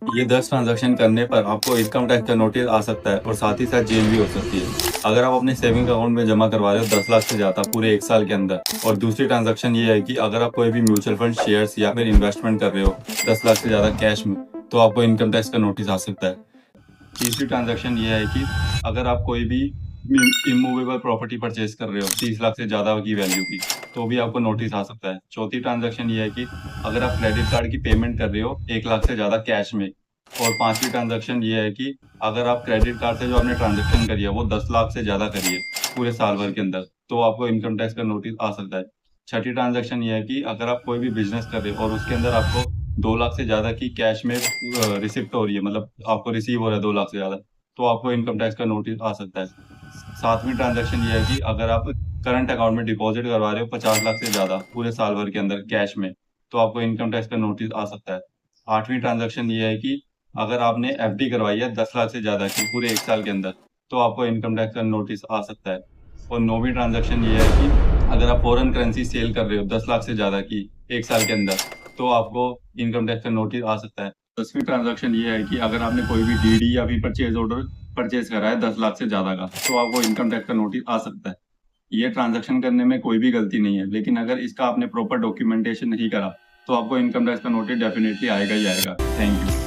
ये 10 ट्रांजैक्शन करने पर आपको इनकम टैक्स का नोटिस आ सकता है और साथ ही साथ जेल भी हो सकती है। अगर आप अपने सेविंग अकाउंट में जमा करवा रहे हो 10 लाख से ज़्यादा पूरे 1 साल के अंदर। और दूसरी ट्रांजैक्शन ये है कि अगर आप कोई भी म्यूचुअल फंड शेयर्स या फिर इन्वेस्टमेंट कर रहे हो 10 लाख से ज़्यादा कैश में, तो आपको इनकम टैक्स का नोटिस आ सकता है। तीसरी ट्रांजैक्शन ये है कि अगर आप कोई भी इमूवेबल प्रॉपर्टी परचेज कर रहे हो 30 लाख से ज़्यादा की वैल्यू की, तो भी आपको नोटिस आ सकता है। चौथी ट्रांजैक्शन ये है कि अगर आप क्रेडिट कार्ड की पेमेंट कर रहे हो 1 लाख से ज़्यादा कैश में। और पांचवी ट्रांजैक्शन ये है कि अगर आप क्रेडिट कार्ड से जो आपने ट्रांजैक्शन करी है वो 10 लाख से ज़्यादा करी है पूरे साल भर के अंदर, तो आपको इनकम टैक्स का नोटिस आ सकता है। छठी ट्रांजैक्शन ये है कि अगर आप कोई भी बिजनेस कर रहे हो और उसके अंदर आपको 2 लाख से ज़्यादा की कैश में रिसिप्ट हो रही है, मतलब आपको रिसीव हो रहा है 2 लाख से ज़्यादा, तो आपको इनकम टैक्स का नोटिस आ सकता है। सातवीं ट्रांजैक्शन ये है कि अगर आप करंट अकाउंट में डिपॉजिट करवा रहे हो 50 लाख से ज़्यादा पूरे साल भर के अंदर कैश में, तो आपको इनकम टैक्स का नोटिस आ सकता है। आठवीं ट्रांजैक्शन ये है कि अगर आपने एफडी करवाई है 10 लाख से ज़्यादा की पूरे 1 साल के अंदर, तो आपको इनकम टैक्स का नोटिस आ सकता है। और नौवीं ट्रांजैक्शन ये है कि अगर आप फॉरेन करेंसी सेल कर रहे हो 10 लाख से ज़्यादा की 1 साल के अंदर, तो आपको इनकम टैक्स का नोटिस आ सकता है। 10वीं ट्रांजैक्शन ये है कि अगर आपने कोई भी डीडी या फिर परचेज ऑर्डर परचेज करा है 10 लाख से ज़्यादा का, तो आपको इनकम टैक्स का नोटिस आ सकता है। ये ट्रांजैक्शन करने में कोई भी गलती नहीं है, लेकिन अगर इसका आपने प्रॉपर डॉक्यूमेंटेशन नहीं करा, तो आपको इनकम टैक्स का नोटिस डेफिनेटली आएगा ही आएगा। Thank you.